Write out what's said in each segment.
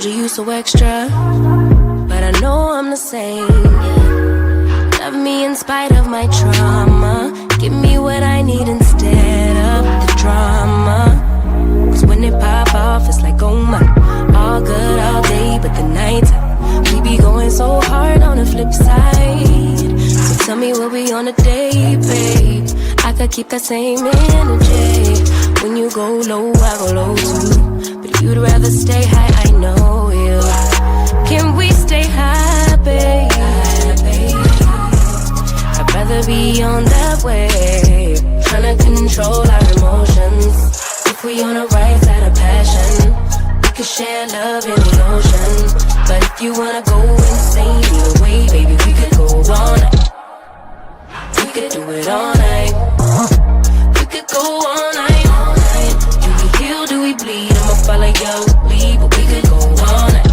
told you you so extra, but I know I'm the same. Love me in spite of my trauma. Give me what I need instead of the drama. Cause when it pop off, it's like, oh my. All good all day, but the night we be going so hard on the flip side. So tell me what we on a day, babe. I could keep that same energy. When you go low, I go low too. But you'd rather stay high, I know you. Can we stay high, babe? I'd rather be on that wave, tryna control our emotions. If we on the right side of passion, we could share love in the ocean. But if you wanna go insane either way, baby, we could go all night. We could do it all night. We could go all night. Do we heal, do we bleed? I'ma follow your lead, but we could go all night.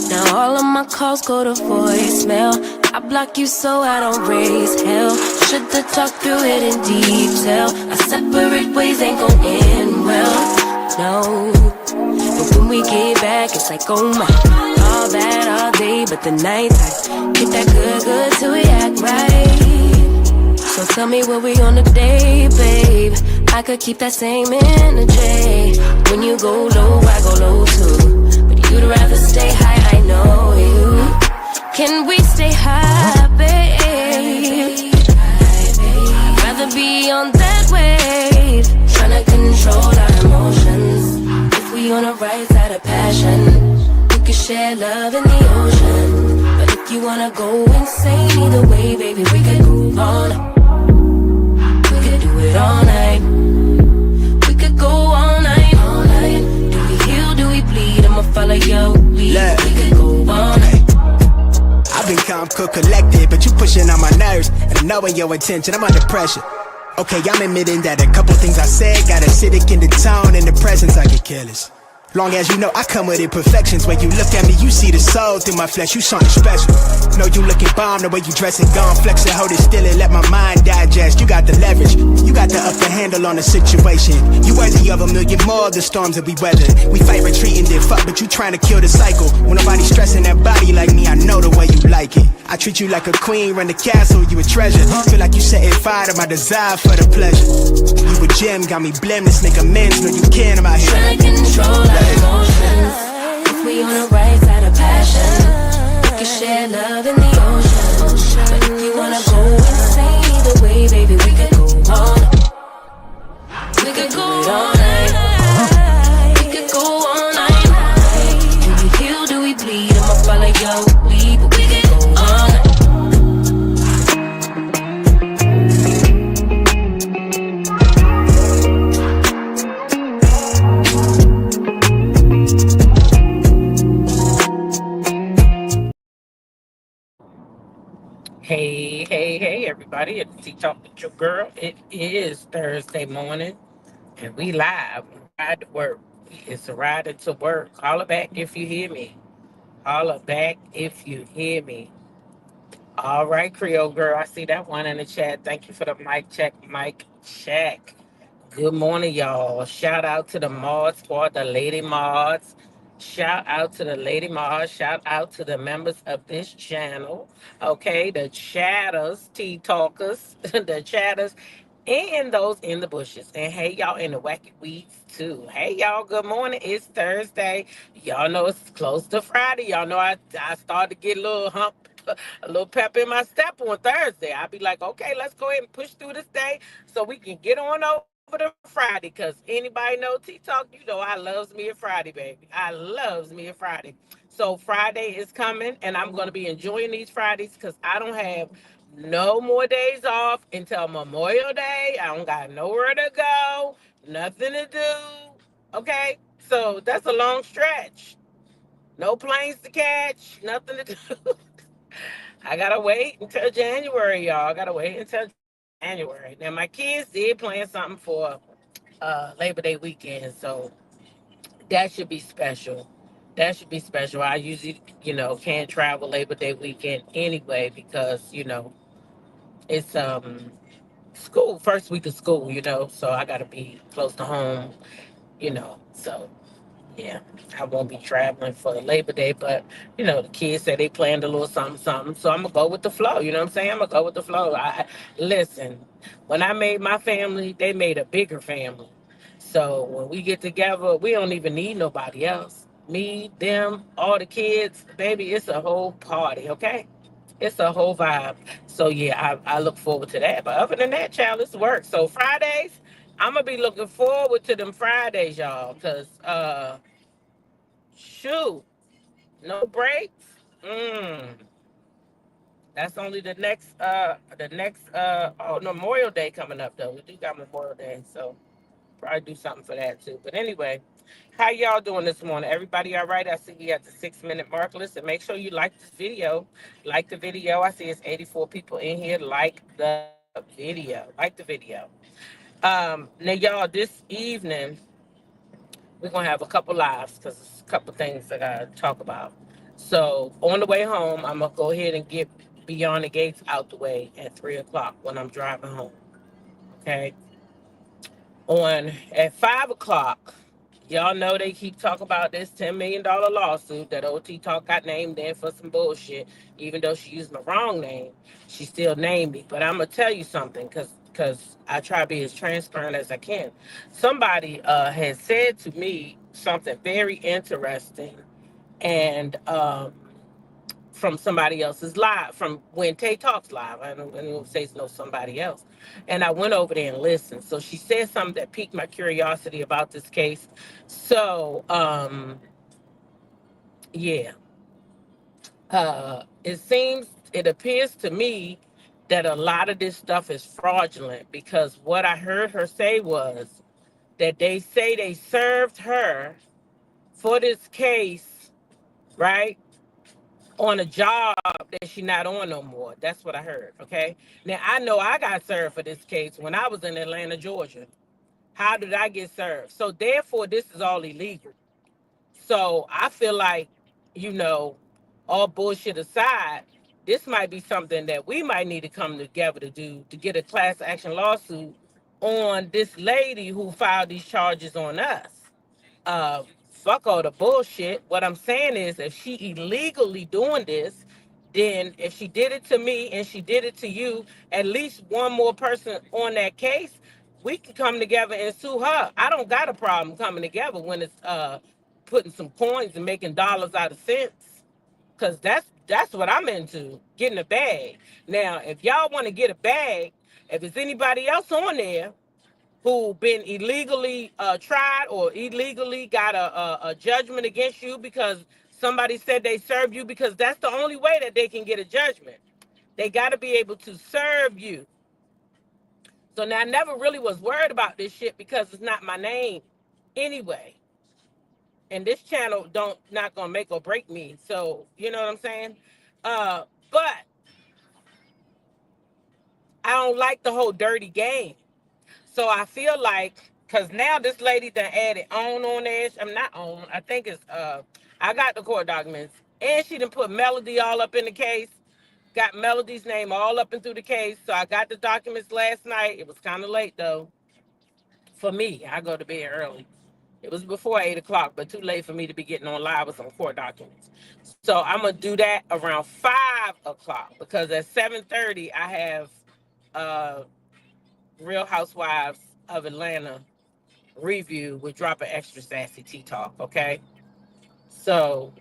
Now all of my calls go to voicemail. I block you so I don't raise hell. Should've talked through it in detail. Our separate ways ain't gon' end well, no. But when we get back, it's like, oh my. All that all day, but the night I get that good till we act right. So tell me what we on the day, babe. I could keep that same energy. When you go low, I go low too. But you'd rather stay high, I know you. Can we stay high, babe? I'd rather be on that wave, tryna control our emotions. If we on the right side of passion, we could share love in the ocean. But if you wanna go insane either way, baby, we could go all night. We could do it all night. We could go all night, all night. Do we heal, do we bleed? I'ma follow your lead. We could go all night. I've been calm, cool, collected, but you pushing on my nerves. And I'm knowing your intention, I'm under pressure. Okay, I'm admitting that a couple things I said got acidic in the tone. In the presence, I get careless. Long as you know I come with imperfections. When you look at me, you see the soul through my flesh. You something special. Know you looking bomb, the way you dressing, gone, flex it, hold it still and let my mind digest. You got the leverage, you got the upper handle on the situation. You worthy of a million more of the storms that we weather. We fight retreating, then fuck, but you trying to kill the cycle. When nobody's stressing that body like me, I know the way you like it. I treat you like a queen, run the castle, you a treasure. Feel like you setting fire to my desire for the pleasure. You a gem, got me blameless, make amends, know you can, I'm out here. Trying to control our emotions. If we on the right side of passion, we can share love in the ocean. But if you wanna go insane either way, baby, we could go all night. We could go all night. We could go all night. Do we heal, do we bleed? I'ma follow your lead, but we could go all night. Hey, everybody. It's T-Talk with your girl. It is Thursday morning, and we live. Ride to work. It's a ride into work. Holler back if you hear me. Holler back if you hear me. All right, Creole girl. I see that one in the chat. Thank you for the mic check, mic check. Good morning, y'all. Shout out to the mod squad, the lady mods. Shout out to the lady mods. Shout out to the members of this channel. Okay, the chatters, tea talkers, the chatters, and those in the bushes. And hey, y'all in the wacky weeds too. Hey, y'all, good morning. It's Thursday. Y'all know it's close to Friday. Y'all know I started to get a little hump, a little pep in my step on Thursday. I'll be like, okay, let's go ahead and push through this day so we can get on over to Friday, because anybody know T-Talk, you know I loves me a Friday, baby. I loves me a Friday. So Friday is coming, and I'm going to be enjoying these Fridays because I don't have no more days off until Memorial Day. I don't got nowhere to go, nothing to do. Okay? So that's a long stretch. No planes to catch, nothing to do. I got to wait until January, y'all. I got to wait until January. Now, my kids did plan something for Labor Day weekend, so that should be special. That should be special. I usually, can't travel Labor Day weekend anyway because, it's school, first week of school, so I got to be close to home, so Yeah, I won't be traveling for Labor Day, but the kids said they planned a little something, something. So I'm gonna go with the flow. You know what I'm saying? I'm gonna go with the flow. Listen. When I made my family, they made a bigger family. So when we get together, we don't even need nobody else. Me, them, all the kids, baby, it's a whole party. Okay, it's a whole vibe. So yeah, I look forward to that. But other than that, child, it's work. So Fridays, I'm gonna be looking forward to them Fridays, y'all, cause shoot, no breaks. Mm, that's only the next oh, Memorial Day coming up though. We do got Memorial Day, so probably do something for that too. But anyway, how y'all doing this morning? Everybody all right? I see we at the 6 minute mark. Listen, make sure you like this video. Like the video. I see it's 84 people in here. Like the video. Like the video. Now y'all, this evening we're gonna have a couple lives because there's a couple things that I talk about. So on the way home, I'm gonna go ahead and get Beyond the Gates out the way at 3 o'clock when I'm driving home. Okay. On at 5 o'clock, y'all know they keep talking about this $10 million lawsuit that OT Talk got named in for some bullshit. Even though she used my wrong name, she still named me. But I'm gonna tell you something, cause I try to be as transparent as I can. Somebody had said to me something very interesting, and from somebody else's live, from when Tay Talks live. I don't say it's no somebody else. And I went over there and listened. So she said something that piqued my curiosity about this case. So, yeah, it appears to me that a lot of this stuff is fraudulent because what I heard her say was that they say they served her for this case, right? On a job that she not on no more. That's what I heard. Okay. Now I know I got served for this case when I was in Atlanta, Georgia. How did I get served? So therefore, this is all illegal. So I feel like, you know, all bullshit aside, this might be something that we might need to come together to do to get a class action lawsuit on this lady who filed these charges on us. Fuck all the bullshit. What I'm saying is, if she illegally doing this, then if she did it to me and she did it to you, at least one more person on that case, we can come together and sue her. I don't got a problem coming together when it's putting some coins and making dollars out of cents, cause that's what I'm into, getting a bag. Now, if y'all want to get a bag, if it's anybody else on there who been illegally tried or illegally got a judgment against you because somebody said they served you, because that's the only way that they can get a judgment. They got to be able to serve you. So now I never really was worried about this shit because it's not my name anyway. And this channel don't not gonna make or break me. So you know what I'm saying? But I don't like the whole dirty game. So I feel like, cause now this lady done added on there. I'm not on. I think it's I got the court documents, and she done put Melody all up in the case. Got Melody's name all up and through the case. So I got the documents last night. It was kind of late though. For me, I go to bed early. It was before 8 o'clock, but too late for me to be getting on live with some court documents. So I'm gonna do that around 5 o'clock because at 7:30 I have uh Real Housewives of Atlanta review with Dropping Extra Sassy Tea Talk, okay? So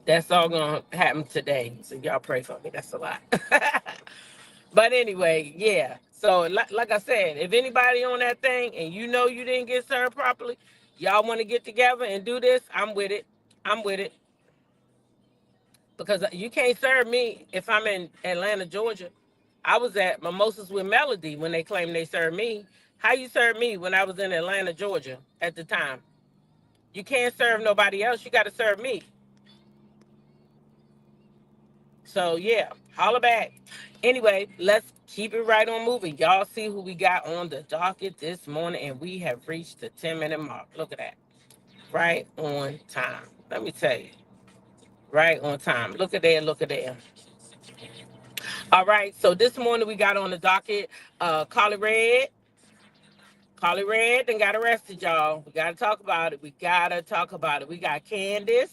that's all gonna happen today. So y'all pray for me. That's a lot. But anyway, yeah. So like I said, if anybody on that thing and you know you didn't get served properly, y'all want to get together and do this, I'm with it. I'm with it. Because you can't serve me if I'm in Atlanta, Georgia. I was at Mimosas with Melody when they claimed they served me. How you serve me when I was in Atlanta, Georgia at the time? You can't serve nobody else. You got to serve me. So yeah, holla back. Anyway, let's keep it right on moving. Y'all see who we got on the docket this morning, and we have reached the 10-minute mark. Look at that. Right on time. Let me tell you. Right on time. Look at there, look at there. All right, so this morning we got on the docket Cardi Red. Cardi Red then got arrested, y'all. We gotta talk about it. We gotta talk about it. We got Candace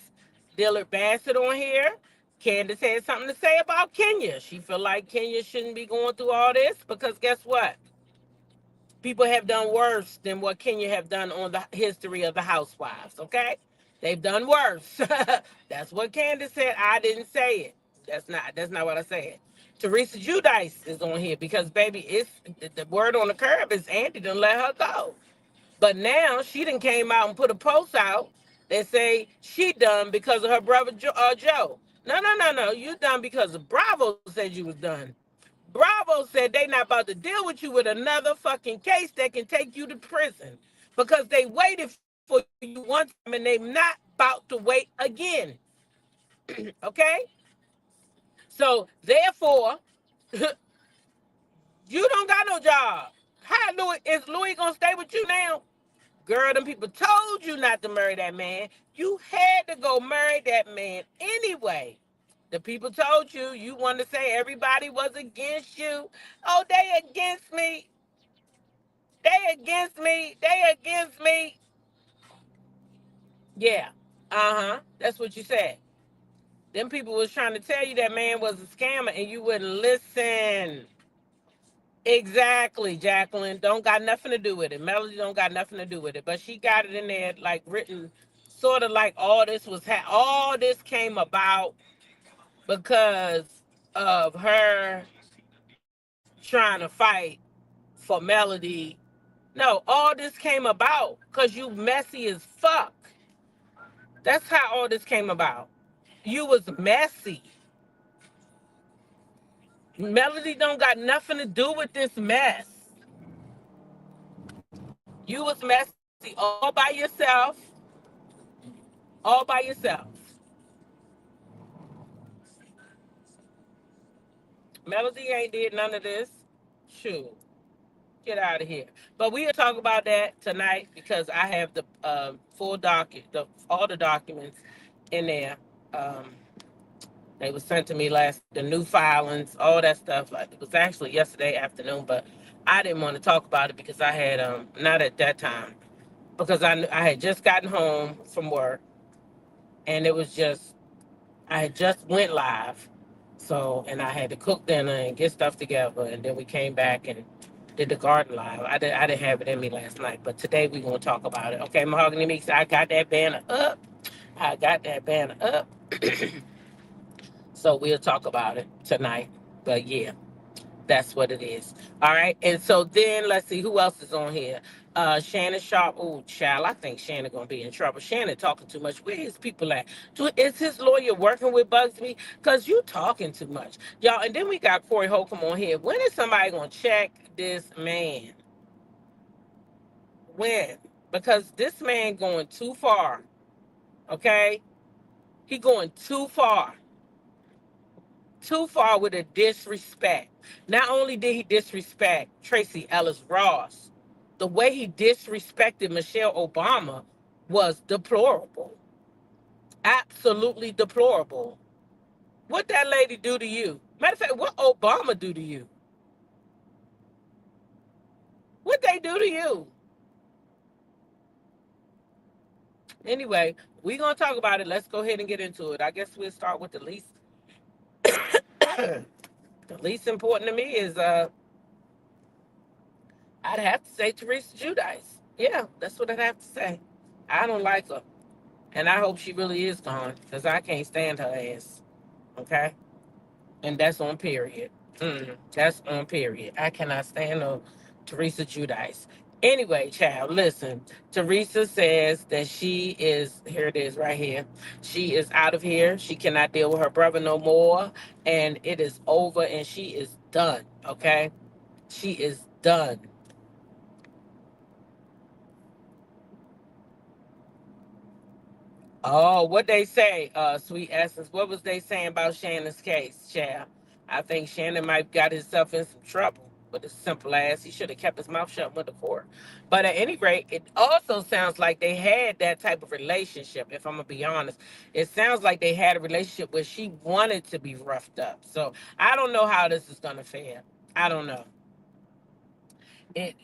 Dillard Bassett on here. Candace had something to say about Kenya. She feel like Kenya shouldn't be going through all this because guess what? People have done worse than what Kenya have done on the history of the Housewives. Okay, they've done worse. That's what Candace said. I didn't say it. That's not what I said. Teresa Judice is on here because baby, it's the word on the curb is Andy done let her go. But now she done came out and put a post out that say she done because of her brother Joe. No, no, no, no. You done because of Bravo said you was done. Bravo said they not about to deal with you with another fucking case that can take you to prison because they waited for you one time and they not about to wait again. Okay? So therefore, you don't got no job. How Louis is Louis gonna stay with you now? Girl, them people told you not to marry that man. You had to go marry that man anyway. The people told you, you want to say everybody was against you. Oh, they against me. They against me. They against me. Yeah. Uh-huh. That's what you said. Them people was trying to tell you that man was a scammer and you wouldn't listen. Exactly, Jacqueline. Don't got nothing to do with it. Melody don't got nothing to do with it. But she got it in there like written sort of like all this was all this came about because of her trying to fight for Melody. No, all this came about because you messy as fuck. That's how all this came about. You was messy. Melody don't got nothing to do with this mess. You was messy all by yourself. All by yourself. Melody ain't did none of this. Shoot. Get out of here. But we'll talk about that tonight because I have the full all the documents in there. Um, they were sent to me the new filings, all that stuff. Like, it was actually yesterday afternoon, but I didn't want to talk about it because I had not at that time because I had just gotten home from work and it was just I had just went live. So, and I had to cook dinner and get stuff together. And then we came back and did the garden live. I didn't have it in me last night, but today we're going to talk about it. Okay, Mahogany Mix, I got that banner up. I got that banner up. So we'll talk about it tonight. But yeah, that's what it is. All right. And so then let's see who else is on here. Shannon Sharpe. Oh, child, I think Shannon gonna be in trouble. Shannon talking too much. Where his people at? Is his lawyer working with Bugsby? Cause you talking too much, y'all. And then we got Cory Holcomb on here. When is somebody gonna check this man? When? Because this man going too far. Okay, he going too far. Too far with a disrespect. Not only did he disrespect Tracy Ellis Ross, the way he disrespected Michelle Obama was deplorable. Absolutely deplorable. What that lady do to you? Matter of fact, what Obama do to you? What they do to you? Anyway, we're gonna talk about it. Let's go ahead and get into it. I guess we'll start with the least the least important to me is I'd have to say Teresa Judice. Yeah, that's what I'd have to say. I don't like her. And I hope she really is gone because I can't stand her ass. Okay? And that's on period. That's on period. I cannot stand no Teresa Judice. Anyway, child, listen. Teresa says that she is, here it is right here. She is out of here. She cannot deal with her brother no more. And it is over and she is done. Okay? She is done. Oh, what they say, Sweet Essence. What was they saying about Shannon's case, child? I think Shannon might got himself in some trouble with his simple ass. He should have kept his mouth shut with the court. But at any rate, it also sounds like they had that type of relationship, if I'm going to be honest. It sounds like they had a relationship where she wanted to be roughed up. So I don't know how this is going to fare. I don't know. It,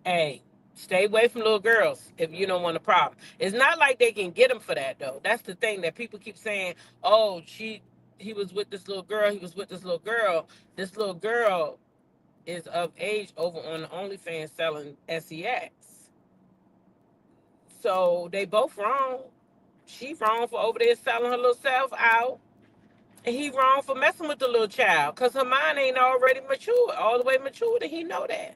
Hey, stay away from little girls if you don't want a problem. It's not like they can get them for that though. That's the thing that people keep saying. Oh, he was with this little girl. He was with this little girl. This little girl is of age over on the OnlyFans selling sex. So they both wrong. She wrong for over there selling her little self out. And he wrong for messing with the little child. Cause her mind ain't already mature, all the way matured, and he know that.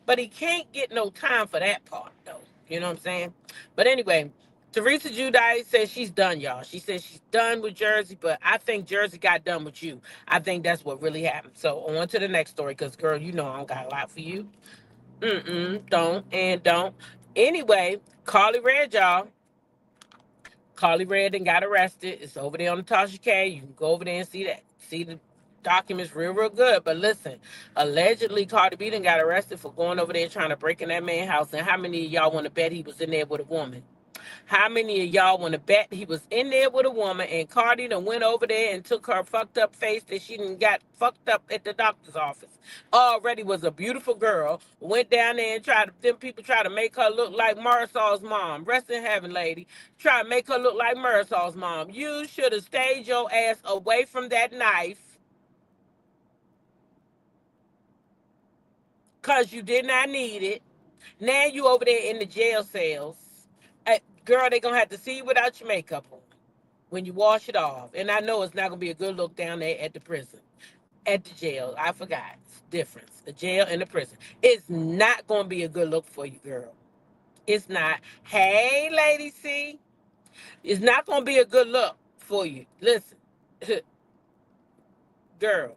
But he can't get no time for that part though. You know what I'm saying? But anyway, Teresa Giudice says she's done, y'all. She says she's done with Jersey, but I think Jersey got done with you. I think that's what really happened. So on to the next story, because girl, you know I don't got a lot for you. Don't and don't. Anyway, Carly Red, y'all. Carly Red and got arrested. It's over there on the Tasha K. You can go over there and see that. See the documents real good. But listen, allegedly Cardi B done got arrested for going over there trying to break in that man's house. And how many of y'all want to bet he was in there with a woman? How many of y'all want to bet he was in there with a woman and Cardi done went over there and took her fucked up face that she done got fucked up at the doctor's office? Already was a beautiful girl. Went down there and tried to, them people try to make her look like Marisol's mom. Rest in heaven, lady. Try to make her look like Marisol's mom. You should have stayed your ass away from that knife because you did not need it. Now you over there in the jail cells. Girl, they gonna have to see you without your makeup on when you wash it off. And I know it's not gonna be a good look down there at the prison, at the jail. I forgot. It's difference. The jail and the prison. It's not gonna be a good look for you, girl. It's not. Hey, lady, C. It's not gonna be a good look for you. Listen, girl,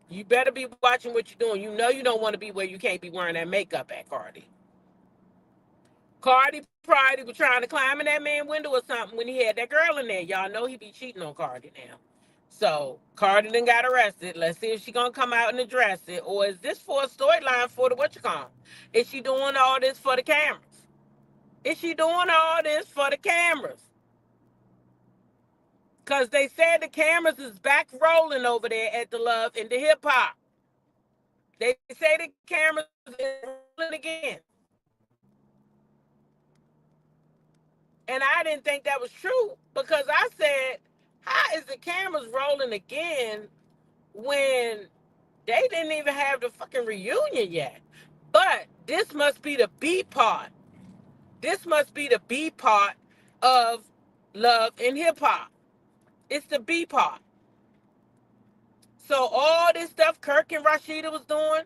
you better be watching what you're doing. You know you don't want to be where you can't be wearing that makeup at, Cardi. Cardi probably was trying to climb in that man's window or something when he had that girl in there. Y'all know he be cheating on Cardi now. So Cardi then got arrested. Let's see if she gonna come out and address it, or is this for a storyline for the what you call? Is she doing all this for the cameras? Is she doing all this for the cameras? Cause they said the cameras is back rolling over there at the Love and the Hip Hop. They say the cameras is rolling again. And I didn't think that was true because I said, how is the cameras rolling again when they didn't even have the fucking reunion yet? But this must be the B part. This must be the B part of Love and Hip Hop. It's the B part. So all this stuff Kirk and Rashida was doing,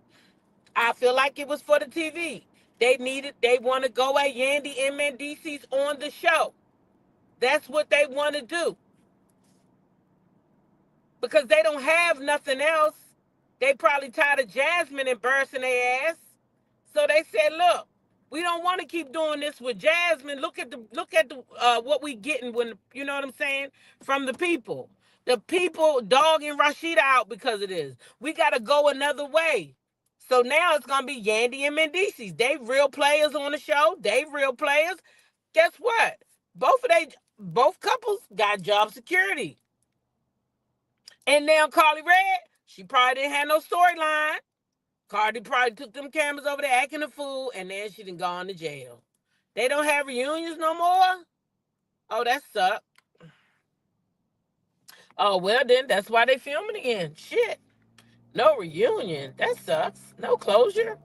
I feel like it was for the TV. They want to go at Yandy and Mendices on the show. That's what they want to do. Because they don't have nothing else. They probably tired of Jasmine embarrassing their ass. So they said, look, we don't want to keep doing this with Jasmine. Look at the what we getting when you know what I'm saying from the people. The people dogging Rashida out because of this. We gotta go another way. So now it's gonna be Yandy and Mendices. They real players on the show. They real players. Guess what? Both couples got job security. And now Carly Red, she probably didn't have no storyline. Cardi probably took them cameras over there acting a fool, and then she done gone to jail. They don't have reunions no more? Oh, that sucks. Oh, well then, that's why they filming again. Shit. No reunion. That sucks. No closure.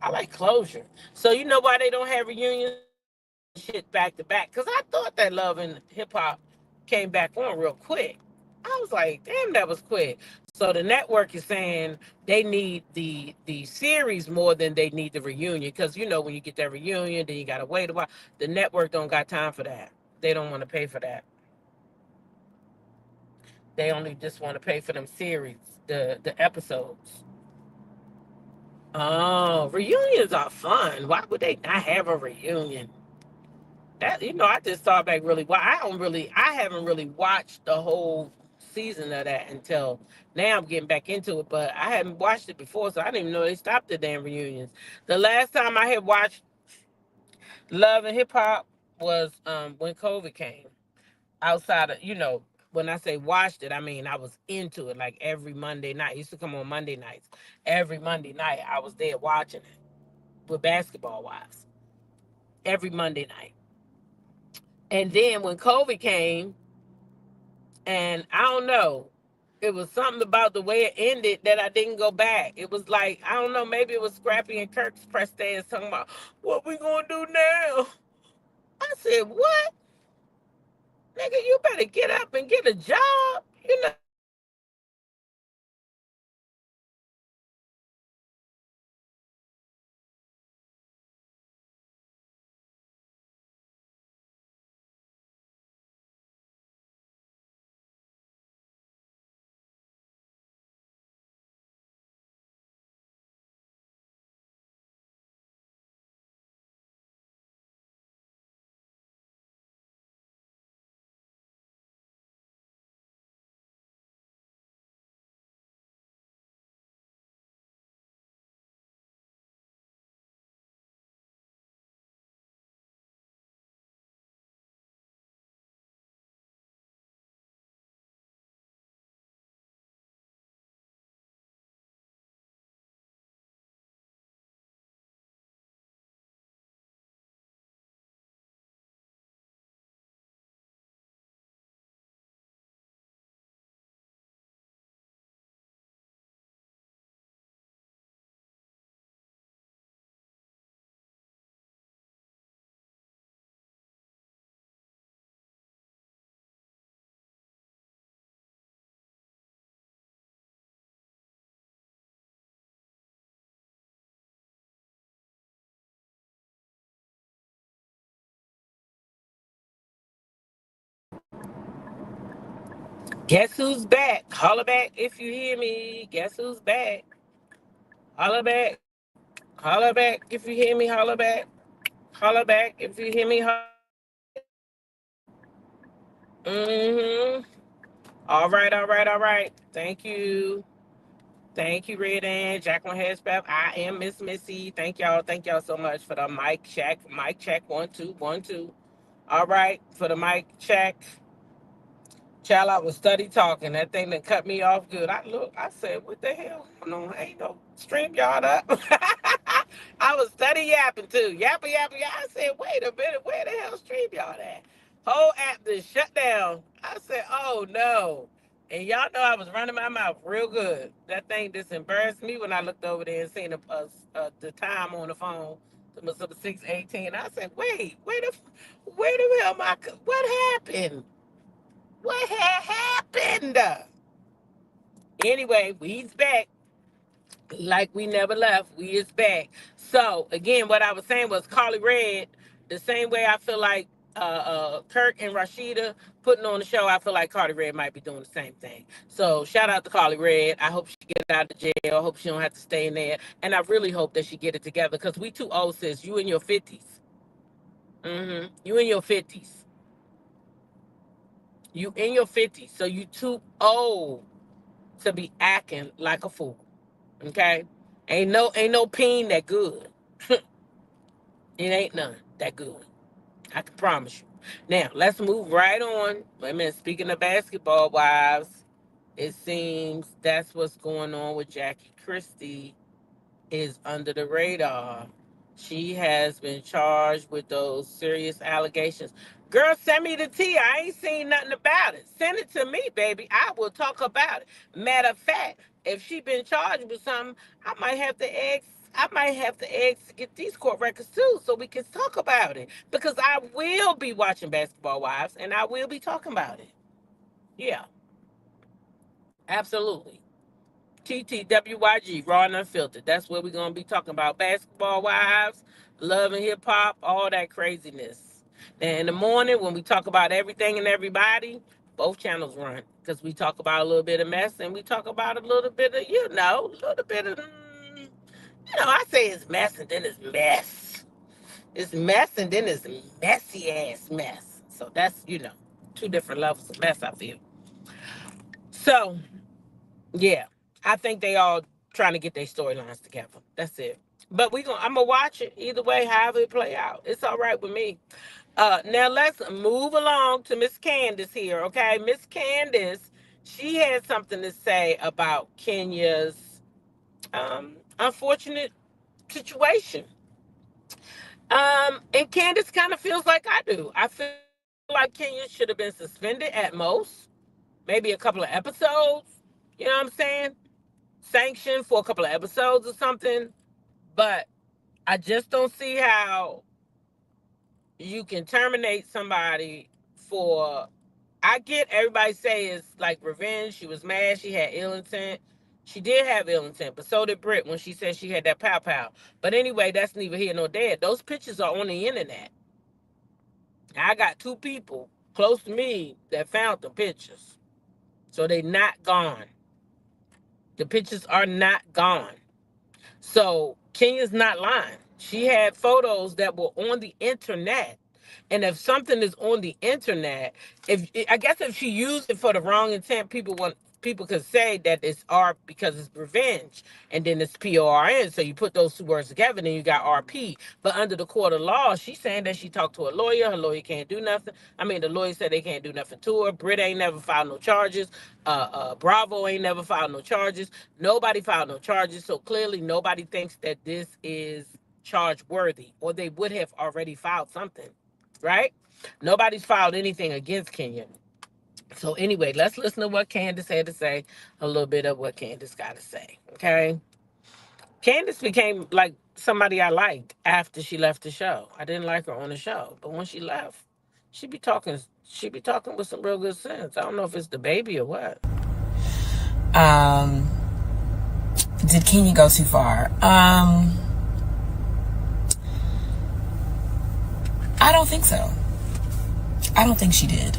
I like closure. So you know why they don't have reunions? Shit back to back. Because I thought that Love and Hip Hop came back on real quick. I was like, damn, that was quick. So the network is saying they need the series more than they need the reunion. Because you know when you get that reunion, then you gotta wait a while. The network don't got time for that. They don't want to pay for that. They only just want to pay for them series, the episodes. Oh, reunions are fun. Why would they not have a reunion? That I just thought back really. Well, I haven't really watched the whole season of that until now. I'm getting back into it, but I hadn't watched it before, so I didn't even know they stopped the damn reunions. The last time I had watched Love and Hip Hop was when COVID came. Outside of when I say watched it, I mean I was into it like every Monday night. It used to come on Monday nights. Every Monday night I was there watching it with Basketball Wives every Monday night. And then when COVID came, and I don't know, it was something about the way it ended that I didn't go back. It was like, I don't know, maybe it was Scrappy and Kirk's press day talking about what we gonna do now. I said, what? Nigga, you better get up and get a job. You know, guess who's back? Holla back if you hear me. Guess who's back? Holla back. Holla back if you hear me. Holla back. Holla back if you hear me. Mm-hmm. All right, all right, all right. Thank you. Thank you, Red and Jacqueline Hedgepeth. I am Miss Missy. Thank y'all. Thank y'all so much for the mic check. Mic check. 1 2 1 2. All right, for the mic check. Child, I was study talking. That thing that cut me off good. I look, I said, what the hell? No, ain't no stream y'all up. I was study yapping too. Yapping, yapping, yapping. I said, wait a minute, where the hell stream y'all at? Whole app just shut down. I said, oh no. And y'all know I was running my mouth real good. That thing just embarrassed me when I looked over there and seen the time on the phone. It was 6:18. I said, wait, where the hell what happened? What had happened? Anyway, we's back like we never left. We is back. So again, what I was saying was Carly Red. The same way I feel like Kirk and Rashida putting on the show, I feel like Cardi Red might be doing the same thing. So shout out to Carly Red. I hope she get out of jail. I hope she don't have to stay in there. And I really hope that she get it together because we too old, sis. You in your 50s. You in your 50s. You in your 50s. So you too old to be acting like a fool. Okay? Ain't no peen that good. It ain't none that good. I can promise you. Now, let's move right on. Wait a minute. Speaking of Basketball Wives, it seems that's what's going on with Jackie Christie is under the radar. She has been charged with those serious allegations. Girl, send me the tea. I ain't seen nothing about it. Send it to me, baby. I will talk about it. Matter of fact, if she been charged with something, I might have to ask. I might have to ask to get these court records too, so we can talk about it. Because I will be watching Basketball Wives, and I will be talking about it. Yeah, absolutely. TTWYG, Raw and Unfiltered. That's what we're going to be talking about. Basketball Wives, love and hip hop, all that craziness. And in the morning, when we talk about everything and everybody, both channels run because we talk about a little bit of mess and we talk about a little bit of, a little bit of, I say it's mess and then it's mess. It's mess and then it's messy ass mess. So that's, two different levels of mess, I feel. So, yeah, I think they all trying to get their storylines together. That's it. But I'm gonna watch it either way, however it play out. It's all right with me. Now let's move along to Miss Candace here. Okay, Miss Candace, she had something to say about Kenya's unfortunate situation. And Candace kind of feels like I do. I feel like Kenya should have been suspended at most, maybe a couple of episodes. You know what I'm saying? Sanctioned for a couple of episodes or something. But I just don't see how you can terminate somebody for. I get everybody say it's like revenge. She was mad. She had ill intent. She did have ill intent, but so did Britt when she said she had that pow pow. But anyway, that's neither here nor there. Those pictures are on the internet. I got two people close to me that found the pictures. So they not gone. The pictures are not gone. So Kenya's not lying. She had photos that were on the internet. And if something is on the internet, if she used it for the wrong intent, people could say that it's R because it's revenge, and then it's PORN. So you put those two words together, and then you got RP. But under the court of law, she's saying that she talked to a lawyer. Her lawyer can't do nothing. I mean, the lawyer said they can't do nothing to her. Britt ain't never filed no charges. Bravo ain't never filed no charges. Nobody filed no charges. So clearly, nobody thinks that this is charge worthy, or they would have already filed something. Right? Nobody's filed anything against Kenya. So anyway, let's listen to what Candace had to say, a little bit of what Candace got to say. Okay? Candace became like somebody I liked after she left the show. I didn't like her on the show, but when she left, she be talking with some real good sense. I don't know if it's the baby or what. Did Kenya go too far? I don't think so. I don't think she did.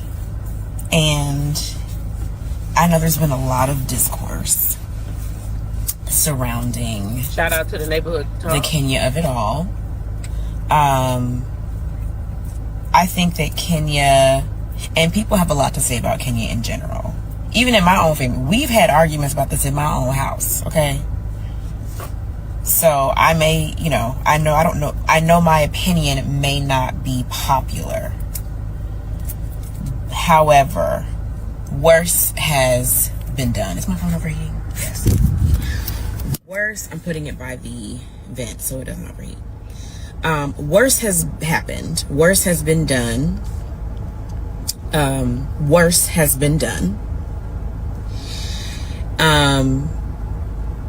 And I know there's been a lot of discourse surrounding Shout out to the neighborhood talk. The Kenya of it all. I think that Kenya, and people have a lot to say about Kenya in general. Even in my own family, we've had arguments about this in my own house, okay? So I may, I know my opinion may not be popular. However, worse has been done. Is my phone overheating? Yes. Worse, I'm putting it by the vent so it doesn't overheat. Worse has happened. Worse has been done. Worse has been done.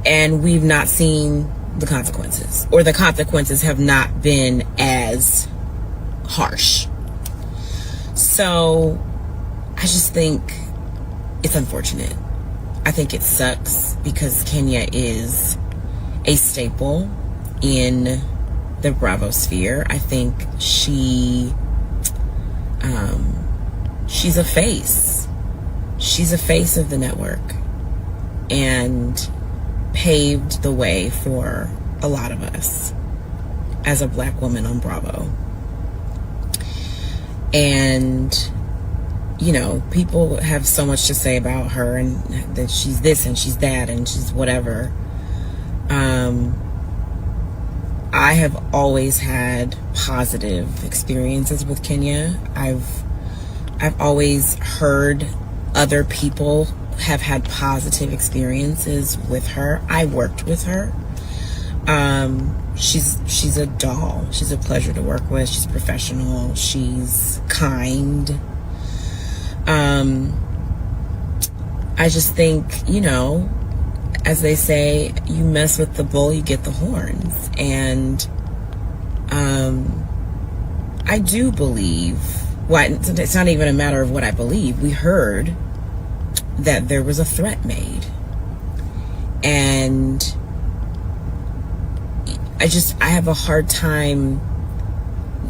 And we've not seen the consequences, or the consequences have not been as harsh. So I just think it's unfortunate. I think it sucks because Kenya is a staple in the Bravo sphere. I think she's a face. She's a face of the network and paved the way for a lot of us as a black woman on Bravo. And people have so much to say about her, and that she's this and she's that and she's whatever. I have always had positive experiences with Kenya. I've always heard other people have had positive experiences with her. I worked with her. She's a doll. She's a pleasure to work with. She's professional. She's kind. I just think, as they say, you mess with the bull, you get the horns. And I do believe, it's not even a matter of what I believe. We heard that there was a threat made. And I have a hard time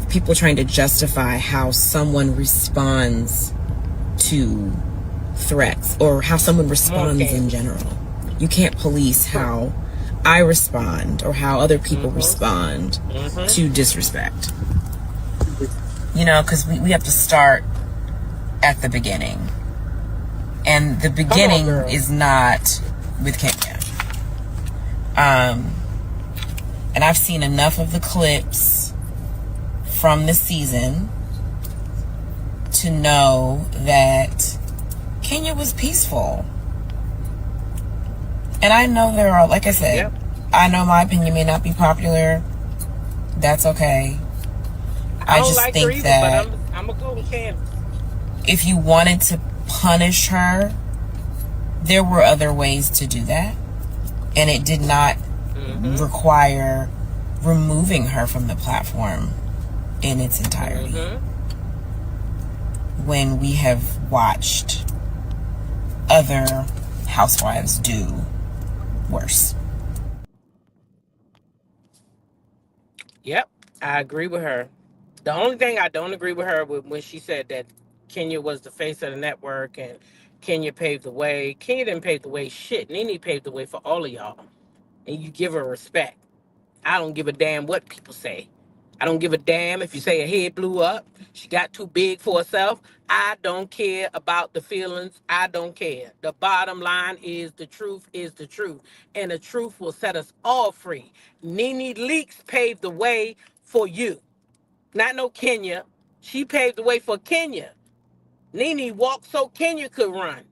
people trying to justify how someone responds to threats, or how someone responds in general. You can't police how I respond or how other people respond to disrespect. Because we have to start at the beginning. And the beginning is not with Kenya. And I've seen enough of the clips from the season to know that Kenya was peaceful. And I know there are, like I said, I know my opinion may not be popular. That's okay. I I don't just like her think either, but that I'm gonna go with Candace. if you wanted to punish her, there were other ways to do that. And it did not require removing her from the platform in its entirety. When we have watched other housewives do worse. Yep, I agree with her. The only thing I don't agree with her with when she said that Kenya was the face of the network and Kenya paved the way. Kenya didn't pave the way. Shit, Nene paved the way for all of y'all, and you give her respect. I don't give a damn what people say. I don't give a damn if you say her head blew up. She got too big for herself. I don't care about the feelings. I don't care. The bottom line is the truth is the truth. And the truth will set us all free. Nene Leakes paved the way for you. Not no Kenya. She paved the way for Kenya. Nene walked so Kenya could run.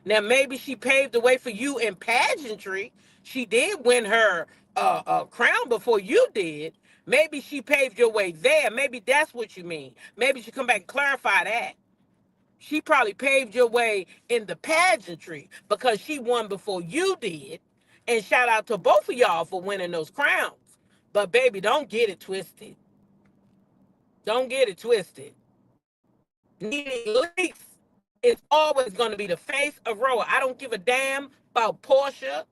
Now maybe she paved the way for you in pageantry. She did win her crown before you did. Maybe she paved your way there. Maybe that's what you mean. Maybe she come back and clarify that. She probably paved your way in the pageantry because she won before you did. And shout out to both of y'all for winning those crowns. But baby, don't get it twisted. Don't get it twisted. Nene Leakes is always going to be the face of Roa. I don't give a damn about Portia,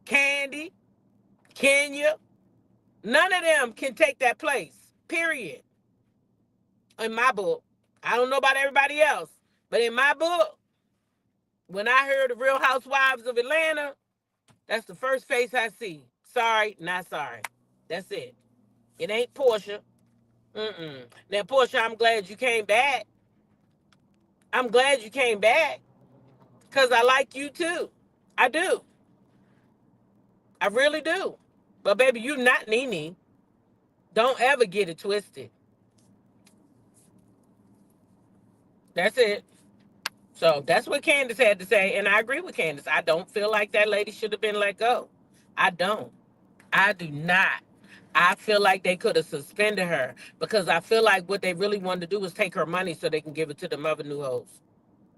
Candy, Kenya. None of them can take that place. Period. In my book. I don't know about everybody else, but in my book, when I heard the Real Housewives of Atlanta, that's the first face I see. Sorry, not sorry. That's it. It ain't Portia. Now, Portia, I'm glad you came back. I'm glad you came back because I like you too. I do. I really do. But baby, you not Nene. Don't ever get it twisted. That's it. So that's what Candace had to say, and I agree with Candace. I don't feel like that lady should have been let go. I don't. I do not. I feel like they could have suspended her because I feel like what they really wanted to do was take her money so they can give it to the mother new hoes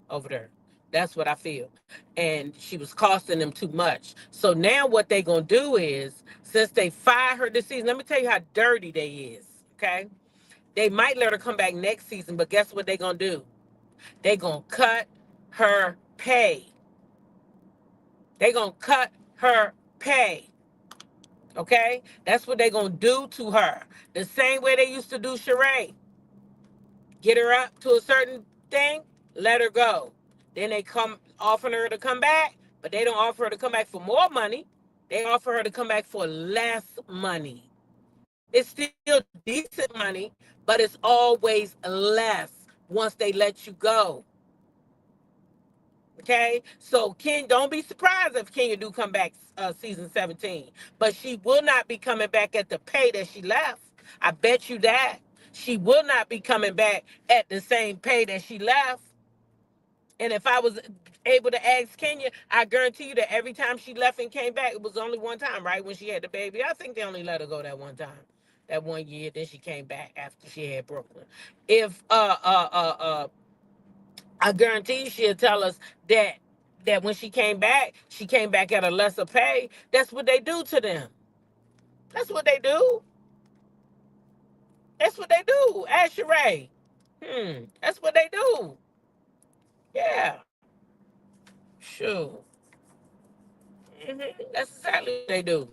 over there. That's what I feel. And she was costing them too much. So now what they gonna do is, since they fired her this season, let me tell you how dirty they is. Okay? They might let her come back next season, but guess what they gonna do? They gonna cut her pay. They gonna cut her pay. Okay? That's what they gonna do to her. The same way they used to do Sheree. Get her up to a certain thing, let her go. Then they come offering her to come back, but they don't offer her to come back for more money. They offer her to come back for less money. It's still decent money, but it's always less once they let you go. Okay, so Ken, don't be surprised if Kenya do come back season 17, but she will not be coming back at the pay that she left. I bet you that she will not be coming back at the same pay that she left. And if I was able to ask Kenya, I guarantee you that every time she left and came back, it was only one time, right? When she had the baby. I think they only let her go that one time, that 1 year. Then she came back after she had Brooklyn. If I guarantee you she'll tell us that when she came back at a lesser pay. That's what they do to them. That's what they do. That's what they do. Ask Sheree. That's what they do. Yeah. Sure. That's exactly what they do.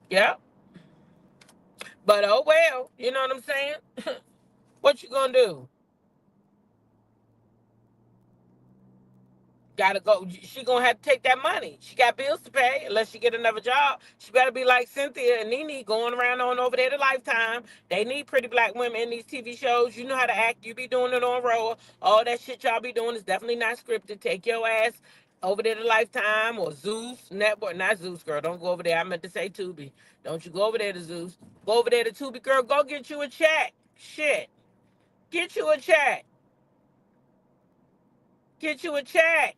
Yeah. But oh well, you know what I'm saying? What you gonna do? Gotta go. She gonna have to take that money. She got bills to pay unless she get another job. She better be like Cynthia and Nene going around on over there to Lifetime. They need pretty black women in these TV shows. You know how to act. You be doing it on Roa. All that shit y'all be doing is definitely not scripted. Take your ass over there to Lifetime or Zeus Network. Not Zeus, girl. Don't go over there. I meant to say Tubi. Don't you go over there to Zeus. Go over there to Tubi, girl. Go get you a check. Shit. Get you a check. Get you a check.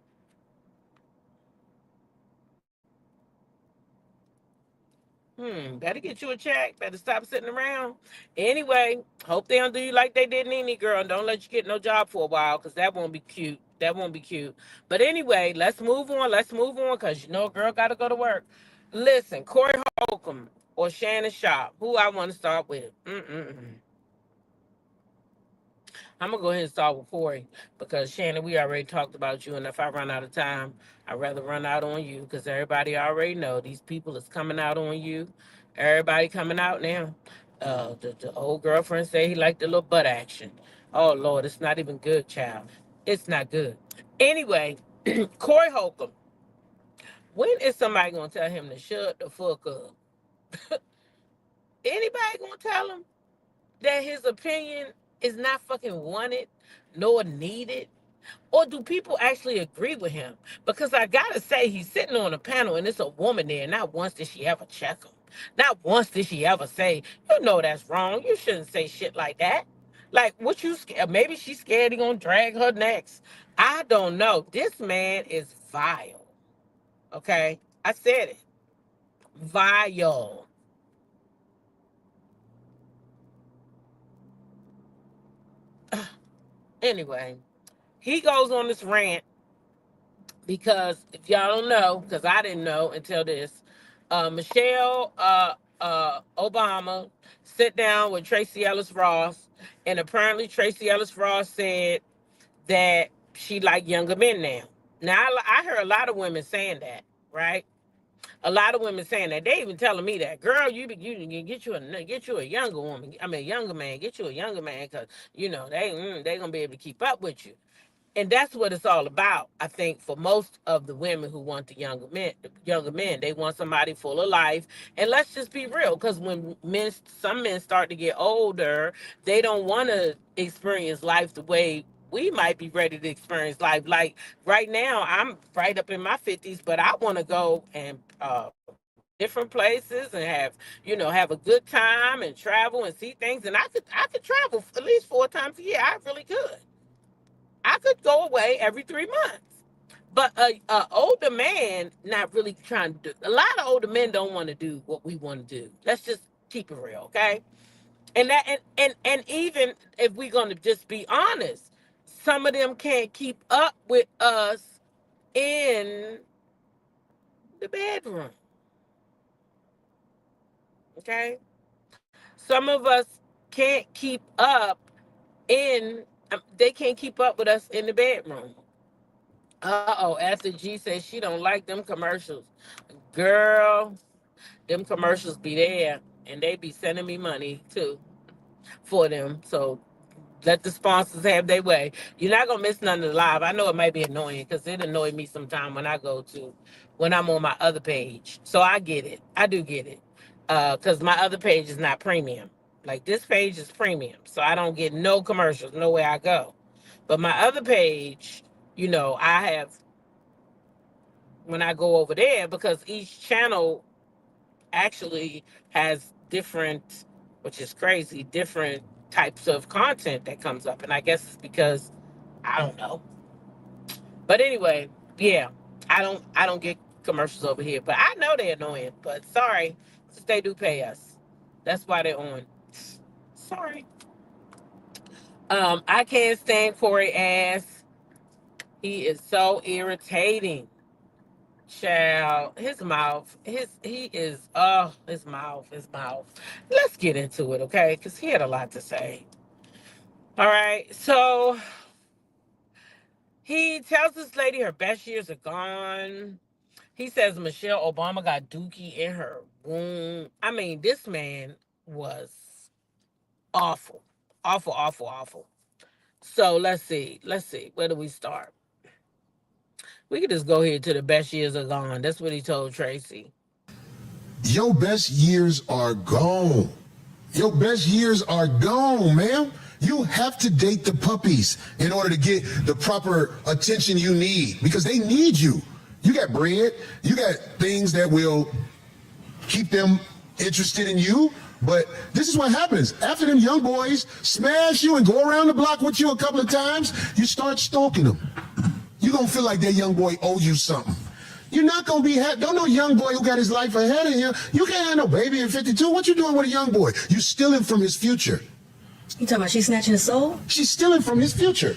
Better get you a check. Better stop sitting around. Anyway, hope they don't do you like they did Nene, girl. And don't let you get no job for a while, because that won't be cute. That won't be cute. But anyway, let's move on. Let's move on, because you know a girl got to go to work. Listen, Cory Holcomb or Shannon Sharpe, who I want to start with. I'm going to go ahead and start with Cory, because Shannon, we already talked about you, and if I run out of time, I'd rather run out on you, because everybody already know these people is coming out on you. Everybody coming out now. The old girlfriend say he liked the little butt action. Oh, Lord, it's not even good, child. It's not good. Anyway, Cory Holcomb. When is somebody going to tell him to shut the fuck up? Anybody going to tell him that his opinion is not fucking wanted nor needed? Or do people actually agree with him? Because I gotta say, he's sitting on a panel and it's a woman there. Not once did she ever check him. Not once did she ever say, you know that's wrong. You shouldn't say shit like that. Like, what you scared? Maybe she's scared he gonna drag her next. I don't know. This man is vile. Okay? I said it. Vile. Anyway, he goes on this rant because if y'all don't know, because I didn't know until this, Michelle Obama sat down with Tracy Ellis Ross, and apparently Tracy Ellis Ross said that she liked younger men now. Now, I heard a lot of women saying that, right? A lot of women saying that. They even telling me that, girl, you get you a younger woman. I mean, a younger man. Get you a younger man, because you know they gonna be able to keep up with you. And that's what it's all about, I think, for most of the women who want the younger men. They want somebody full of life. And let's just be real, because when some men start to get older, they don't want to experience life the way we might be ready to experience life. Like right now, I'm right up in my 50s, but I want to go and different places and have a good time and travel and see things. And I could travel at least 4 times a year. I really could. I could go away every 3 months. But a older man not really trying to do. A lot of older men don't want to do what we want to do. Let's just keep it real, okay? And even if we're gonna just be honest, some of them can't keep up with us in the bedroom. Okay? Some of us can't keep up they can't keep up with us in the bedroom. After G says she don't like them commercials. Girl, them commercials be there, and they be sending me money too for them. So let the sponsors have their way. You're not gonna miss none of the live. I know it might be annoying, because it annoys me sometimes when I'm on my other page. So I get it. I do get it. Because my other page is not premium. Like, this page is premium, so I don't get no commercials nowhere I go. But my other page, I have, when I go over there, because each channel actually has different, which is crazy, different types of content that comes up. And I guess it's because, I don't know. But anyway, yeah, I don't get commercials over here. But I know they're annoying. But sorry, since they do pay us. That's why they're on. Sorry. I can't stand Cory ass. He is so irritating. Child, his mouth. His mouth. Let's get into it, okay? Because he had a lot to say. All right, so he tells this lady her best years are gone. He says Michelle Obama got dookie in her womb. I mean, this man was awful. Awful, awful, awful. So let's see. Where do we start? We could just go here to the best years are gone. That's what he told Tracy. Your best years are gone. Your best years are gone, ma'am. You have to date the puppies in order to get the proper attention you need, because they need you. You got bread. You got things that will keep them interested in you. But this is what happens. After them young boys smash you and go around the block with you a couple of times, you start stalking them. You're going to feel like that young boy owes you something. You're not gonna be happy. Don't no young boy who got his life ahead of him. You can't have no baby at 52. What you doing with a young boy? You stealing from his future. You talking about she's snatching his soul? She's stealing from his future.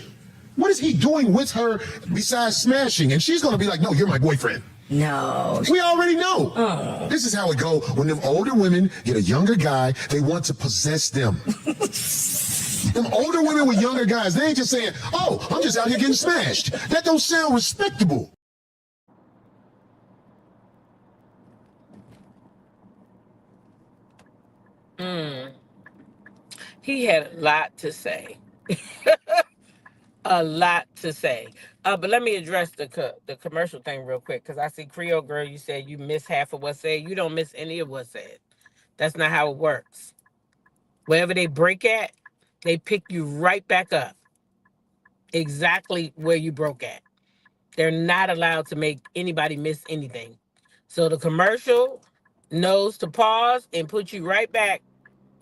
What is he doing with her besides smashing? And she's gonna be like, no, you're my boyfriend. No. We already know. Oh. This is how it go when them older women get a younger guy, they want to possess them. Them older women with younger guys, they ain't just saying, oh, I'm just out here getting smashed. That don't sound respectable. He had a lot to say. A lot to say. But let me address the commercial thing real quick, because I see Creole Girl, you said you miss half of what's said. You don't miss any of what's said. That's not how it works. Wherever they break at, they pick you right back up. Exactly where you broke at. They're not allowed to make anybody miss anything. So the commercial knows to pause and put you right back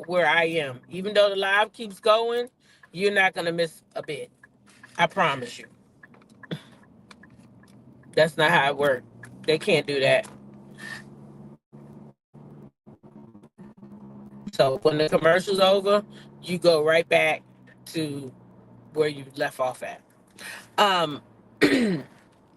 where I am. Even though the live keeps going, you're not going to miss a bit. I promise you. That's not how it works. They can't do that. So when the commercial's over, you go right back to where you left off at. And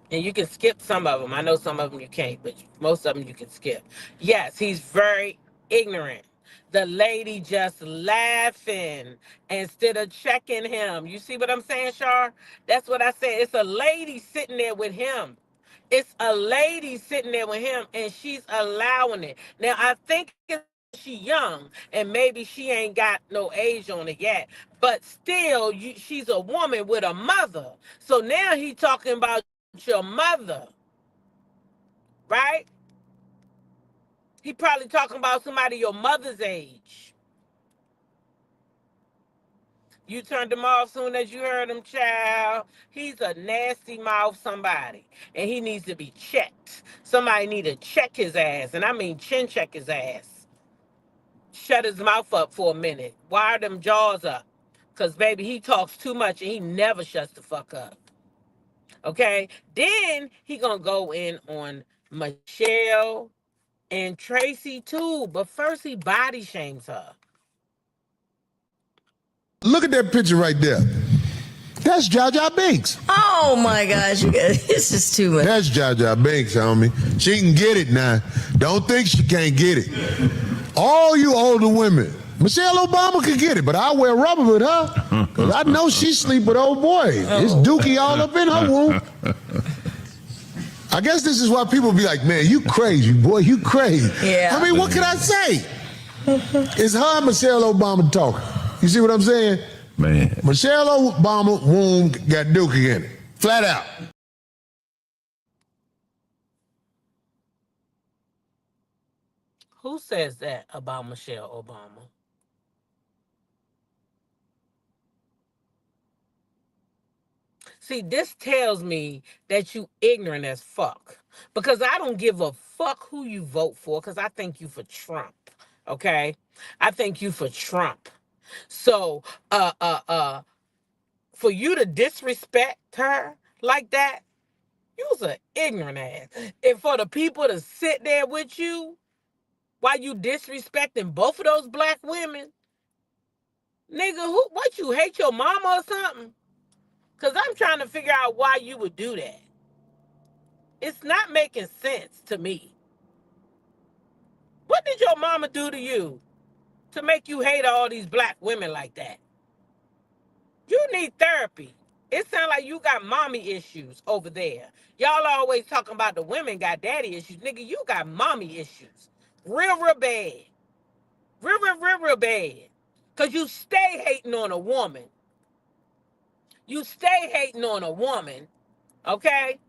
you can skip some of them. I know some of them you can't, but most of them you can skip. Yes, he's very ignorant. The lady just laughing instead of checking him. You see what I'm saying, Shar? That's what I said. It's a lady sitting there with him. It's a lady sitting there with him, and she's allowing it. Now, I think she young, and maybe she ain't got no age on it yet. But still, she's a woman with a mother. So now he talking about your mother, right? He probably talking about somebody your mother's age. You turned him off soon as you heard him, child. He's a nasty mouth somebody, and he needs to be checked. Somebody need to check his ass, and I mean chin check his ass. Shut his mouth up for a minute. Wire them jaws up, because, baby, he talks too much, and he never shuts the fuck up. Okay? Then he gonna go in on Michelle and Tracy too, but first he body shames her. Look at that picture right there. That's Jaja Binks. Oh my gosh, you guys, this is too much. That's Jaja Binks, homie. She can get it now. Don't think she can't get it. All you older women, Michelle Obama could get it, but I wear rubber with her, because I know she sleep with old boys. It's dookie all up in her womb. I guess this is why people be like, man, you crazy, boy, you crazy. Yeah. I mean, what can I say? It's her and Michelle Obama talking. You see what I'm saying? Man. Michelle Obama womb got dookie in it. Flat out. Who says that about Michelle Obama? See, this tells me that you ignorant as fuck. Because I don't give a fuck who you vote for, because I think you for Trump. Okay? I think you for Trump. So, for you to disrespect her like that, you was an ignorant ass. And for the people to sit there with you while you disrespecting both of those black women, nigga, what, you hate your mama or something? Because I'm trying to figure out why you would do that. It's not making sense to me. What did your mama do to you to make you hate all these black women like that? You need therapy. It sounds like you got mommy issues over there. Y'all always talking about the women got daddy issues. Nigga, you got mommy issues. Real bad. Real bad. Because you stay hating on a woman. You stay hating on a woman, okay?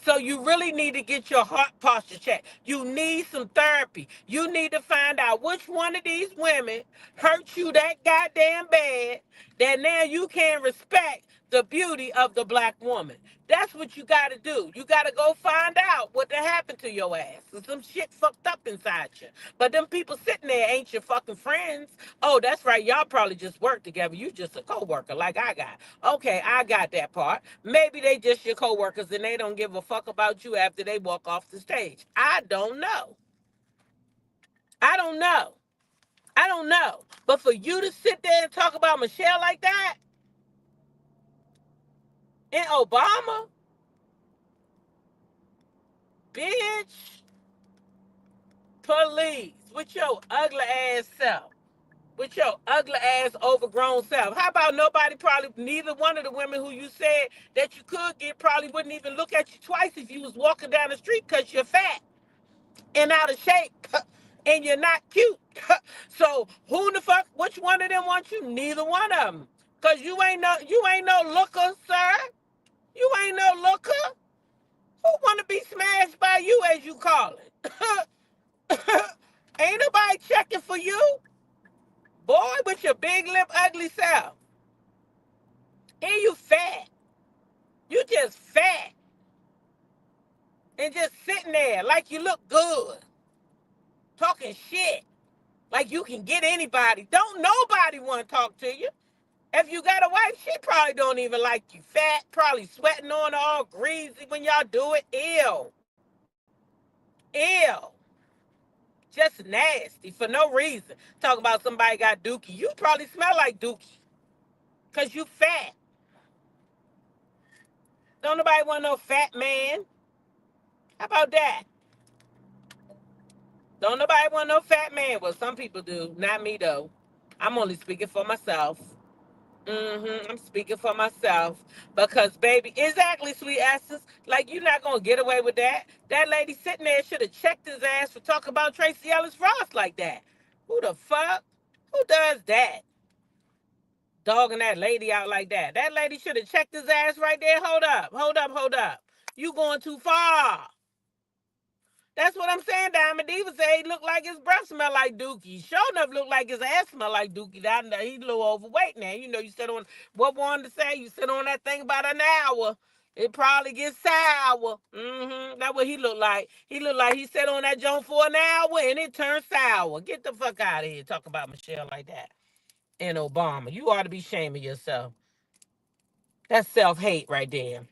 So you really need to get your heart posture checked. You need some therapy. You need to find out which one of these women hurt you that goddamn bad that now you can't respect the beauty of the black woman. That's what you got to do. You got to go find out what happened to your ass. Some shit fucked up inside you. But them people sitting there ain't your fucking friends. Oh, that's right. Y'all probably just work together. You just a co-worker like I got. Okay, I got that part. Maybe they just your co-workers and they don't give a fuck about you after they walk off the stage. I don't know. I don't know. I don't know. But for you to sit there and talk about Michelle like that, and Obama, bitch, please, with your ugly ass self, with your ugly ass overgrown self. How about nobody, probably neither one of the women who you said that you could get probably wouldn't even look at you twice if you was walking down the street because you're fat and out of shape and you're not cute. So who the fuck, which one of them wants you? Neither one of them. Because you ain't no looker, sir. You ain't no looker. Who want to be smashed by you, as you call it? Ain't nobody checking for you. Boy, with your big lip, ugly self. And you fat. You just fat. And just sitting there like you look good. Talking shit. Like you can get anybody. Don't nobody want to talk to you. If you got a wife, she probably don't even like you. Fat, probably sweating on her, all greasy when y'all do it. Ew. Ew. Just nasty for no reason. Talk about somebody got dookie. You probably smell like dookie. Because you fat. Don't nobody want no fat man. How about that? Don't nobody want no fat man. Well, some people do. Not me, though. I'm only speaking for myself. I'm speaking for myself. Because, baby, exactly, sweet asses. Like, you're not going to get away with that. That lady sitting there should have checked his ass for talking about Tracy Ellis Ross like that. Who the fuck? Who does that? Dogging that lady out like that. That lady should have checked his ass right there. Hold up, hold up, hold up. You going too far. That's what I'm saying. Diamond Diva said he looked like his breath smelled like dookie. Sure enough looked like his ass smelled like dookie. He's a little overweight now. You know, you sit on, what wanted to say? You sit on that thing about an hour. It probably gets sour. That's what he looked like. He looked like he sat on that joint for an hour and it turned sour. Get the fuck out of here. Talk about Michelle like that. And Obama. You ought to be shaming yourself. That's self-hate right there.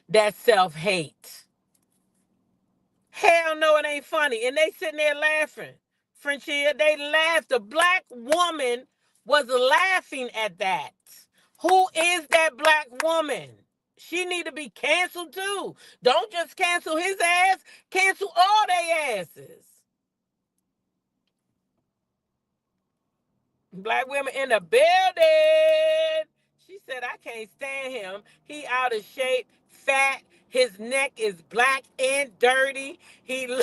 That's self-hate. Hell no, it ain't funny. And they sitting there laughing. Frenchia, they laughed. The black woman was laughing at that. Who is that black woman? She need to be canceled too. Don't just cancel his ass. Cancel all their asses. Black women in the building. She said, I can't stand him. He out of shape, fat. His neck is black and dirty. Wait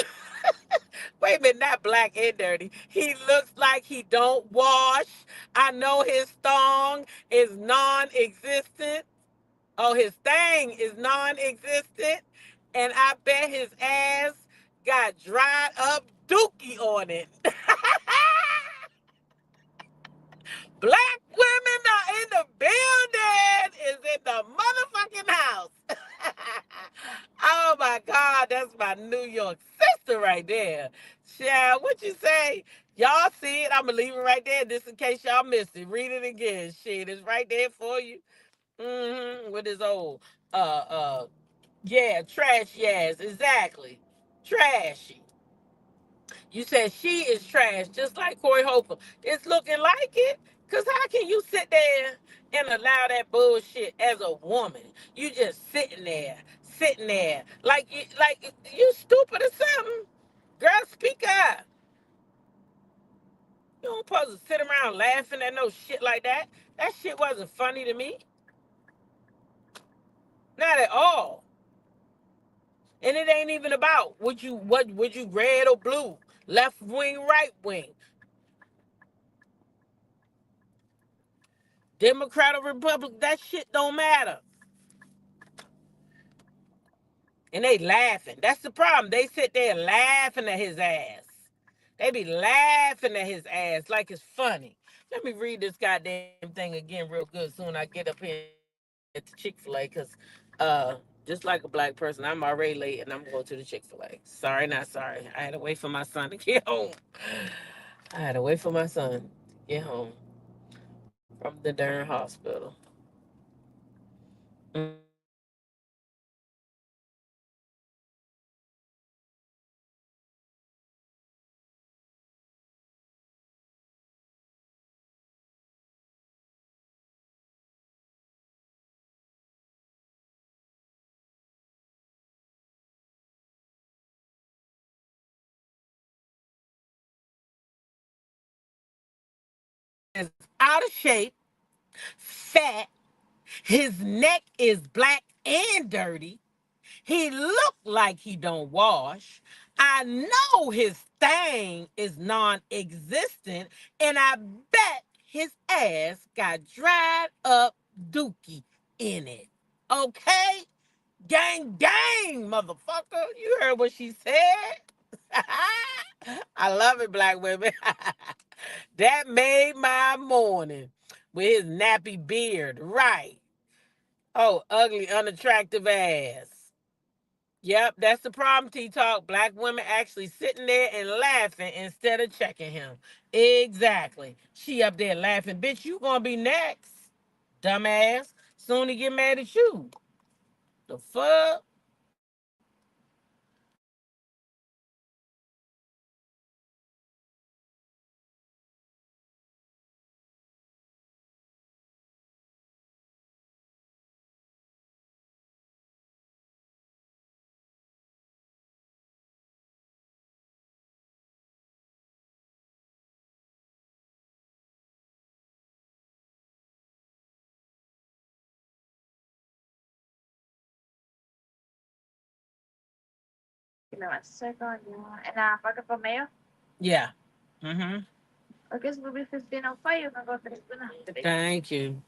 a minute, not black and dirty. He looks like he don't wash. I know his thong is non-existent. Oh, his thing is non-existent. And I bet his ass got dried up dookie on it. Black women are in the building. Is in the motherfucking house. Oh my God, that's my New York sister right there. Child, what you say? Y'all see it? I'm gonna leave it right there just in case y'all missed it. Read it again. Shit, it's right there for you. With his old yeah, trash ass, exactly. Trashy. You said she is trash, just like Cory Holcomb. It's looking like it. Because how can you sit there and allow that bullshit as a woman? You just sitting there. Like you stupid or something. Girl, speak up. You don't supposed to sit around laughing at no shit like that. That shit wasn't funny to me. Not at all. And it ain't even about what you red or blue, left wing, right wing, Democrat or Republican. That shit don't matter. And they laughing. That's the problem. They sit there laughing at his ass. They be laughing at his ass like it's funny. Let me read this goddamn thing again real good soon I get up here at the Chick-fil-A because just like a black person, I'm already late and I'm going to the Chick-fil-A. Sorry, not sorry. I had to wait for my son to get home. I had to wait for my son to get home from the darn hospital. Is out of shape, fat. His neck is black and dirty. He look like he don't wash. I know his thing is non-existent, and I bet his ass got dried up dookie in it. Okay? Gang, gang, motherfucker. You heard what she said? I love it, black women. That made my morning with his nappy beard. Right. Oh, ugly, unattractive ass. Yep, that's the problem, T Talk. Black women actually sitting there and laughing instead of checking him. Exactly. She up there laughing. Bitch, you gonna be next. Dumbass. Soon he get mad at you. The fuck? Yeah. Mm-hmm. Thank you.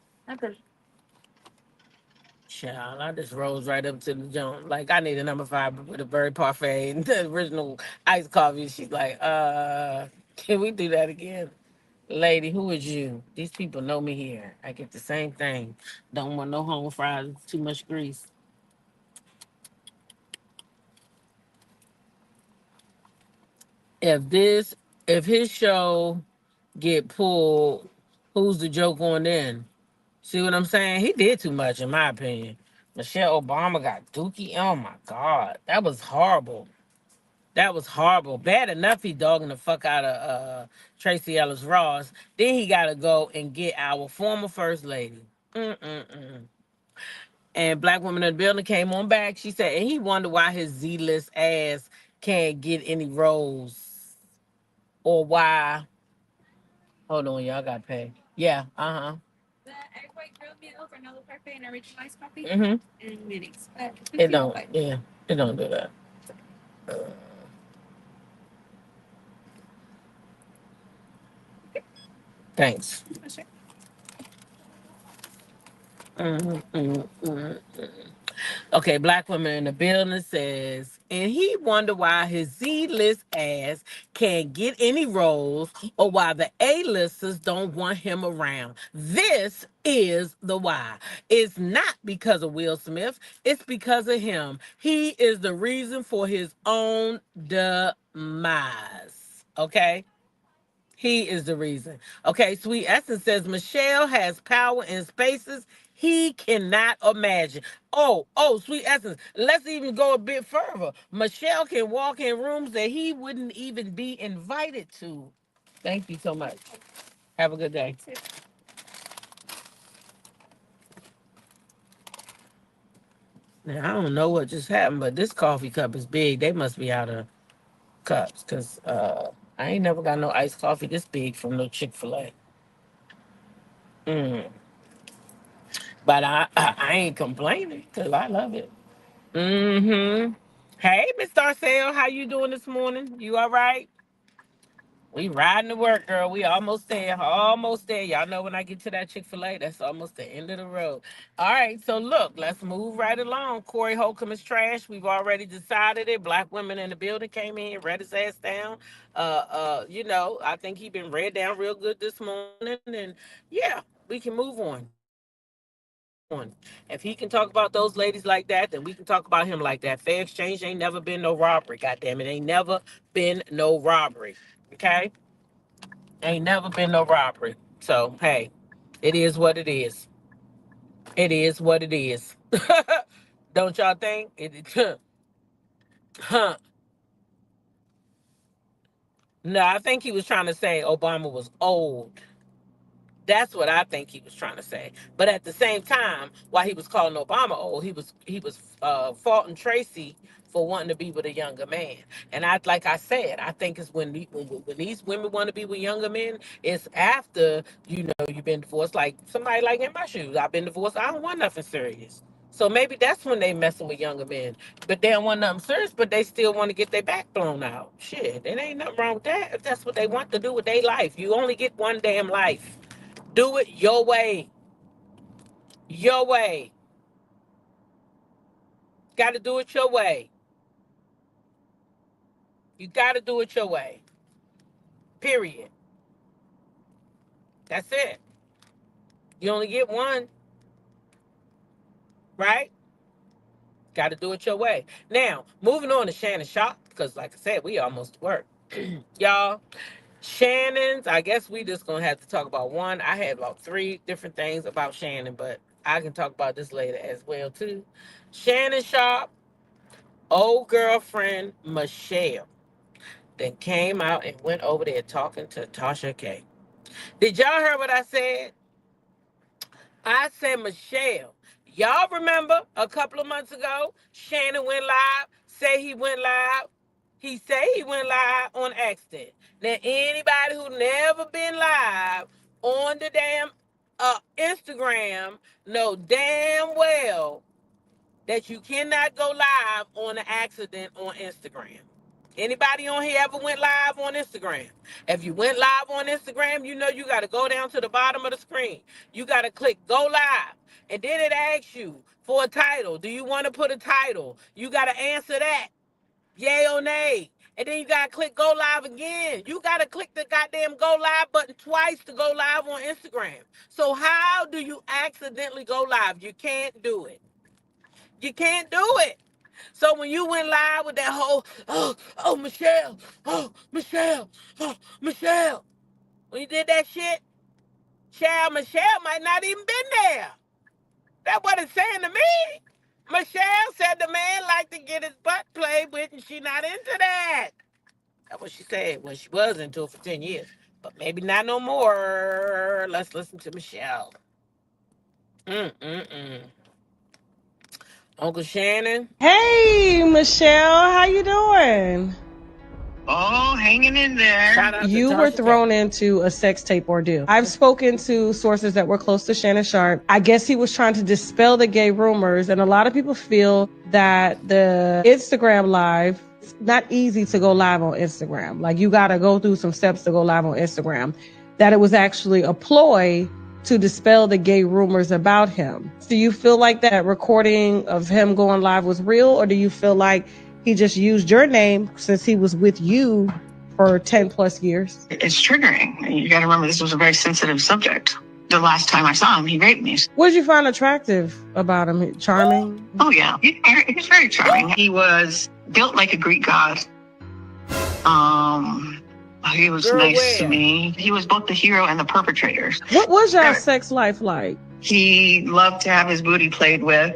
Child, I just rose right up to the jump. Like I need a number five with a bird parfait and the original iced coffee. She's like, can we do that again? Lady, who is you? These people know me here. I get the same thing. Don't want no home fries, too much grease. If this if his show get pulled, who's the joke on then? See what I'm saying? He did too much, in my opinion. Michelle Obama got Dookie. Oh my God. That was horrible. That was horrible. Bad enough he dogging the fuck out of Tracy Ellis Ross. Then he got to go and get our former first lady. Mm-mm-mm. And black woman in the building came on back. She said, and he wondered why his Z-list ass can't get any roles or why. Hold on, y'all got to pay. Yeah, uh-huh. Mm-hmm. It don't, yeah, it don't do that. Thanks. Mm-hmm, mm-hmm, mm-hmm. Okay, black woman in the building says, and he wonder why his Z-list ass can't get any roles or why the A-listers don't want him around. This is the why. It's not because of Will Smith. It's because of him. He is the reason for his own demise. Okay? He is the reason. Okay, Sweet Essence says Michelle has power in spaces he cannot imagine. Sweet Essence, let's even go a bit further. Michelle can walk in rooms that he wouldn't even be invited to. Thank you so much. Have a good day. Now, I don't know what just happened, but this coffee cup is big. They must be out of cups because I ain't never got no iced coffee this big from no Chick-fil-A. Mm. But I ain't complaining because I love it. Mm-hmm. Hey, Miss Darcel, how you doing this morning? You all right? We riding to work, girl. We almost there. Almost there. Y'all know when I get to that Chick-fil-A, that's almost the end of the road. All right, so look, let's move right along. Cory Holcomb is trash. We've already decided it. Black women in the building came in, read his ass down. I think he been read down real good this morning. And yeah, we can move on. If he can talk about those ladies like that, then we can talk about him like that. Fair exchange ain't never been no robbery. God damn it, ain't never been no robbery. Okay? Ain't never been no robbery. So hey, it is what it is. It is what it is. Don't y'all think? Huh. No, I think he was trying to say Obama was old. That's what I think he was trying to say. But at the same time, while he was calling Obama old, he was faulting Tracy for wanting to be with a younger man. And like I said, I think it's when these women want to be with younger men, it's after you've been divorced. Like somebody like in my shoes, I've been divorced. I don't want nothing serious. So maybe that's when they messing with younger men. But they don't want nothing serious, but they still want to get their back blown out. Shit, there ain't nothing wrong with that. If that's what they want to do with their life. You only get one damn life. Do it your way. Your way. Got to do it your way. You got to do it your way. Period. That's it. You only get one. Right? Got to do it your way. Now, moving on to Shannon Sharpe, because like I said, we almost work. Y'all, Shannon's, I guess we just going to have to talk about one. I had about 3 different things about Shannon, but I can talk about this later as well, too. Shannon Sharpe, old girlfriend Michelle, then came out and went over there talking to Tasha K. Did y'all hear what I said? I said, Michelle, y'all remember a couple of months ago, Shannon went live, say he went live. He say he went live on accident. Now, anybody who never been live on the damn Instagram know damn well that you cannot go live on an accident on Instagram. Anybody on here ever went live on Instagram? If you went live on Instagram, you know you got to go down to the bottom of the screen. You got to click go live. And then it asks you for a title. Do you want to put a title? You got to answer that. Yay or nay. And then you got to click go live again. You got to click the goddamn go live button twice to go live on Instagram. So how do you accidentally go live? You can't do it. You can't do it. So when you went live with that whole, Michelle, Michelle, when you did that shit, child, Michelle might not even been there. That's what it's saying to me. Michelle said the man liked to get his butt played with, and she not into that. That's what she said. Well, she was into it for 10 years, but maybe not no more. Let's listen to Michelle. Uncle Shannon. Hey, Michelle, how you doing? Oh, hanging in there. Shout out to You were Tasha thrown K. into a sex tape ordeal. I've spoken to sources that were close to Shannon Sharpe. I guess he was trying to dispel the gay rumors, and a lot of people feel that the Instagram live, it's not easy to go live on Instagram. Like, you got to go through some steps to go live on Instagram. That it was actually a ploy to dispel the gay rumors about him. Do you feel like that recording of him going live was real, or do you feel like he just used your name since he was with you for 10 plus years? It's triggering. You got to remember, this was a very sensitive subject. The last time I saw him, he raped me. What did you find attractive about him? Charming? Oh, yeah. He's very charming. He was built like a Greek god. He was nice to me. He was both the hero and the perpetrator. What was your sex life like? He loved to have his booty played with.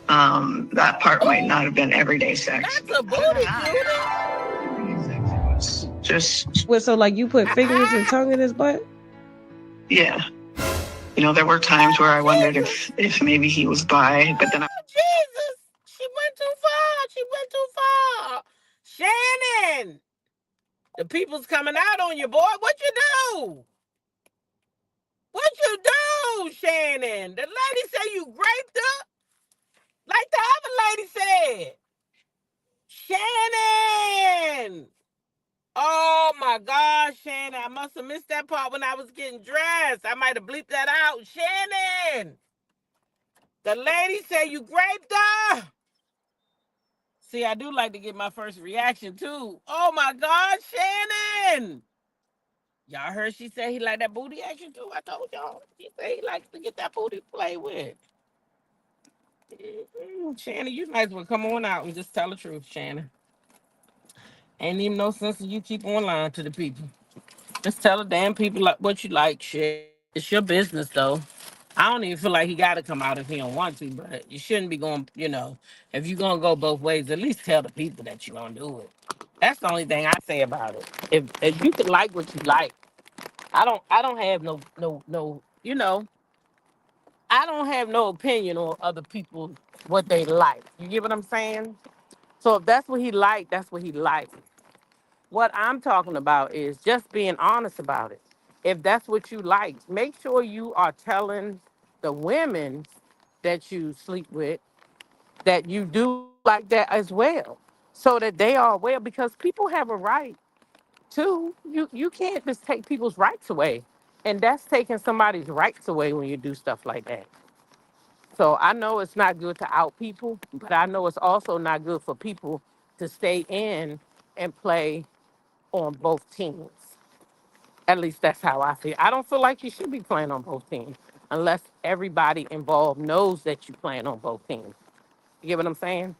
That part might not have been everyday sex. That's a booty, Just... So, like, you put fingers and tongue in his butt? Yeah. There were times where I wondered if maybe he was bi, but then Jesus! She went too far! She went too far! Shannon! The people's coming out on you, boy. What you do? What you do, Shannon? The lady said you raped her? Like the other lady said. Shannon! Oh my gosh, Shannon. I must have missed that part when I was getting dressed. I might have bleeped that out. Shannon! The lady said you raped her. See, I do like to get my first reaction too. Oh my God, Shannon! Y'all heard she said he like that booty action too? I told y'all. She said he likes to get that booty to play with. Shannon, you might as well come on out and just tell the truth, Shannon. Ain't even no sense of you keep on lying to the people. Just tell the damn people like what you like, shit. It's your business though. I don't even feel like he got to come out if he don't want to, but you shouldn't be going, if you're going to go both ways, at least tell the people that you're going to do it. That's the only thing I say about it. If you can like what you like, I don't have I don't have no opinion on other people, what they like. You get what I'm saying? So if that's what he like, that's what he likes. What I'm talking about is just being honest about it. If that's what you like, make sure you are telling the women that you sleep with that you do like that as well, so that they are aware, because people have a right too. You can't just take people's rights away. And that's taking somebody's rights away when you do stuff like that. So I know it's not good to out people, but I know it's also not good for people to stay in and play on both teams. At least that's how I feel. I don't feel like you should be playing on both teams unless everybody involved knows that you're playing on both teams. You get what I'm saying?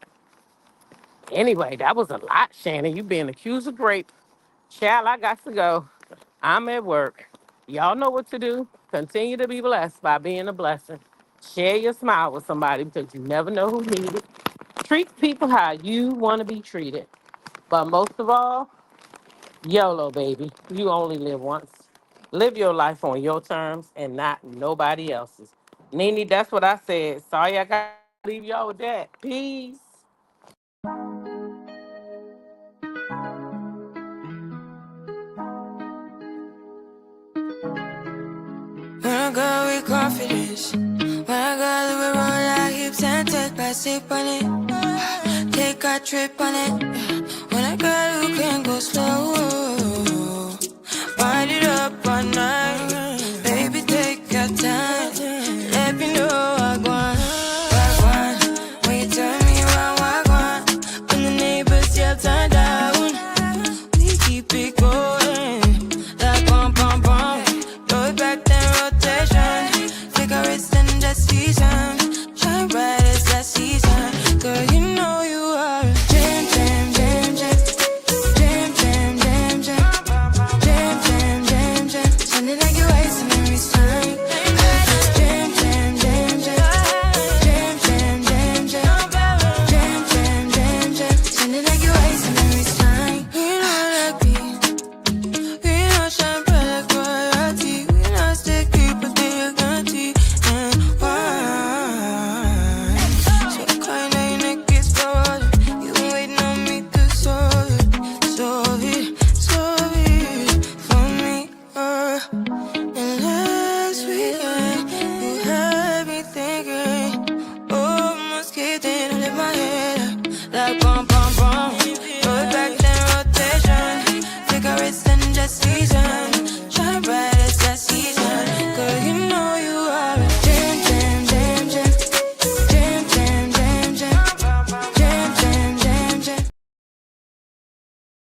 Anyway, that was a lot, Shannon. You being accused of rape. Child, I got to go. I'm at work. Y'all know what to do. Continue to be blessed by being a blessing. Share your smile with somebody because you never know who needs it. Treat people how you want to be treated. But most of all, YOLO, baby. You only live once. Live your life on your terms and not nobody else's. Nene, that's what I said. Sorry I got to leave y'all with that. Peace. When I go with confidence, when I go live around like hips and take my sip on it, take a trip on it. When I go, you can go slow.